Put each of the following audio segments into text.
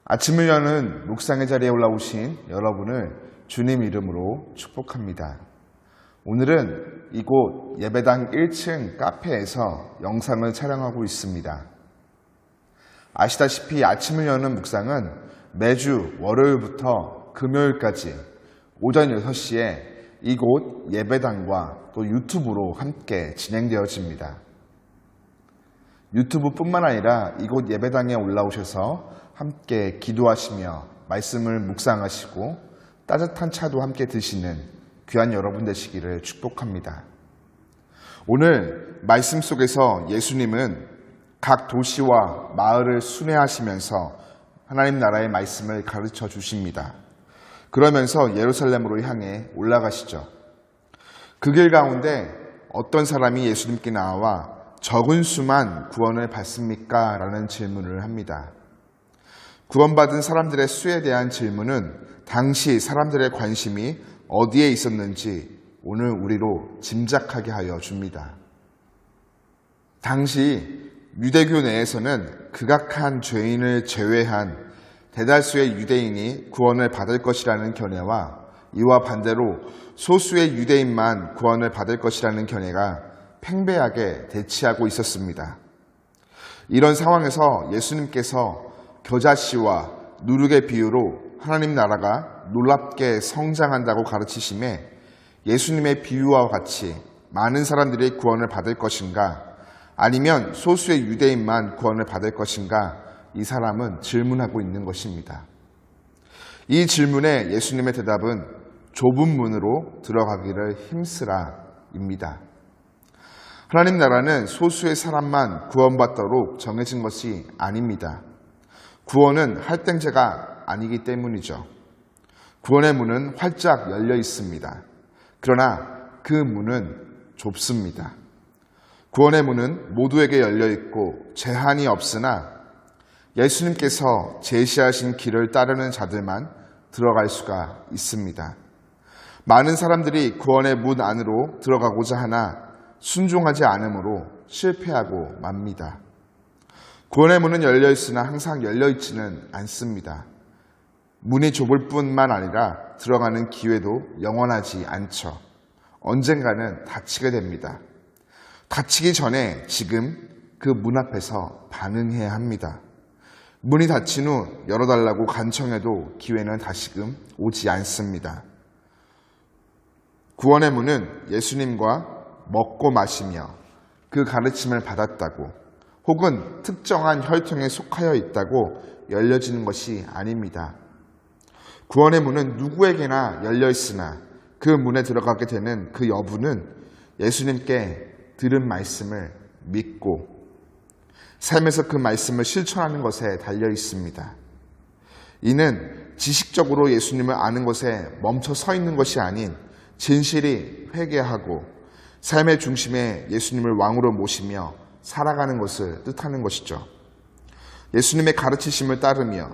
아침을 여는 묵상의 자리에 올라오신 여러분을 주님 이름으로 축복합니다. 오늘은 이곳 예배당 1층 카페에서 영상을 촬영하고 있습니다. 아시다시피 아침을 여는 묵상은 매주 월요일부터 금요일까지 오전 6시에 이곳 예배당과 또 유튜브로 함께 진행되어집니다. 유튜브뿐만 아니라 이곳 예배당에 올라오셔서 함께 기도하시며 말씀을 묵상하시고 따뜻한 차도 함께 드시는 귀한 여러분 되시기를 축복합니다. 오늘 말씀 속에서 예수님은 각 도시와 마을을 순회하시면서 하나님 나라의 말씀을 가르쳐 주십니다. 그러면서 예루살렘으로 향해 올라가시죠. 그 길 가운데 어떤 사람이 예수님께 나와 적은 수만 구원을 받습니까? 라는 질문을 합니다. 구원받은 사람들의 수에 대한 질문은 당시 사람들의 관심이 어디에 있었는지 오늘 우리로 짐작하게 하여 줍니다. 당시 유대교 내에서는 극악한 죄인을 제외한 대다수의 유대인이 구원을 받을 것이라는 견해와 이와 반대로 소수의 유대인만 구원을 받을 것이라는 견해가 팽배하게 대치하고 있었습니다. 이런 상황에서 예수님께서 겨자씨와 누룩의 비유로 하나님 나라가 놀랍게 성장한다고 가르치심에 예수님의 비유와 같이 많은 사람들이 구원을 받을 것인가 아니면 소수의 유대인만 구원을 받을 것인가 이 사람은 질문하고 있는 것입니다. 이 질문에 예수님의 대답은 좁은 문으로 들어가기를 힘쓰라입니다. 하나님 나라는 소수의 사람만 구원받도록 정해진 것이 아닙니다. 구원은 할당제가 아니기 때문이죠. 구원의 문은 활짝 열려 있습니다. 그러나 그 문은 좁습니다. 구원의 문은 모두에게 열려 있고 제한이 없으나 예수님께서 제시하신 길을 따르는 자들만 들어갈 수가 있습니다. 많은 사람들이 구원의 문 안으로 들어가고자 하나 순종하지 않으므로 실패하고 맙니다. 구원의 문은 열려 있으나 항상 열려 있지는 않습니다. 문이 좁을 뿐만 아니라 들어가는 기회도 영원하지 않죠. 언젠가는 닫히게 됩니다. 닫히기 전에 지금 그 문 앞에서 반응해야 합니다. 문이 닫힌 후 열어달라고 간청해도 기회는 다시금 오지 않습니다. 구원의 문은 예수님과 먹고 마시며 그 가르침을 받았다고 혹은 특정한 혈통에 속하여 있다고 열려지는 것이 아닙니다. 구원의 문은 누구에게나 열려 있으나 그 문에 들어가게 되는 그 여부는 예수님께 들은 말씀을 믿고 삶에서 그 말씀을 실천하는 것에 달려 있습니다. 이는 지식적으로 예수님을 아는 것에 멈춰 서 있는 것이 아닌 진실이 회개하고 삶의 중심에 예수님을 왕으로 모시며 살아가는 것을 뜻하는 것이죠. 예수님의 가르치심을 따르며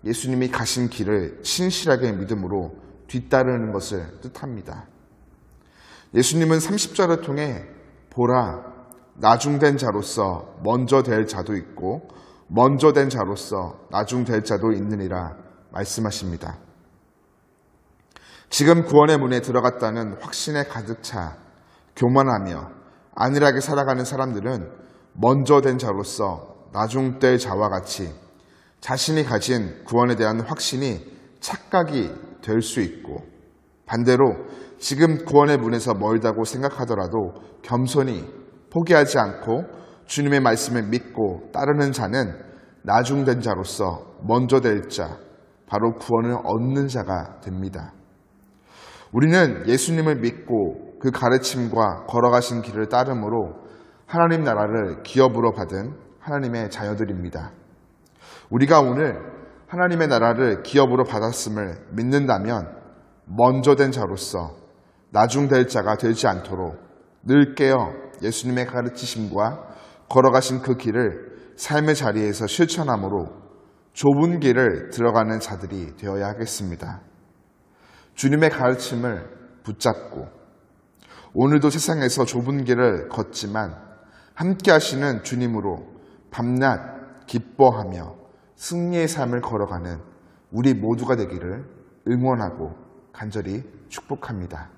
예수님이 가신 길을 신실하게 믿음으로 뒤따르는 것을 뜻합니다. 예수님은 30절을 통해 보라, 나중된 자로서 먼저 될 자도 있고 먼저 된 자로서 나중될 자도 있느니라 말씀하십니다. 지금 구원의 문에 들어갔다는 확신에 가득 차 교만하며 안일하게 살아가는 사람들은 먼저 된 자로서 나중될 자와 같이 자신이 가진 구원에 대한 확신이 착각이 될 수 있고 반대로 지금 구원의 문에서 멀다고 생각하더라도 겸손히 포기하지 않고 주님의 말씀을 믿고 따르는 자는 나중된 자로서 먼저 될 자, 바로 구원을 얻는 자가 됩니다. 우리는 예수님을 믿고 그 가르침과 걸어가신 길을 따름으로 하나님 나라를 기업으로 받은 하나님의 자녀들입니다. 우리가 오늘 하나님의 나라를 기업으로 받았음을 믿는다면 먼저 된 자로서 나중될 자가 되지 않도록 늘 깨어 예수님의 가르치심과 걸어가신 그 길을 삶의 자리에서 실천함으로 좁은 길을 들어가는 자들이 되어야 하겠습니다. 주님의 가르침을 붙잡고 오늘도 세상에서 좁은 길을 걷지만 함께 하시는 주님으로 밤낮 기뻐하며 승리의 삶을 걸어가는 우리 모두가 되기를 응원하고 간절히 축복합니다.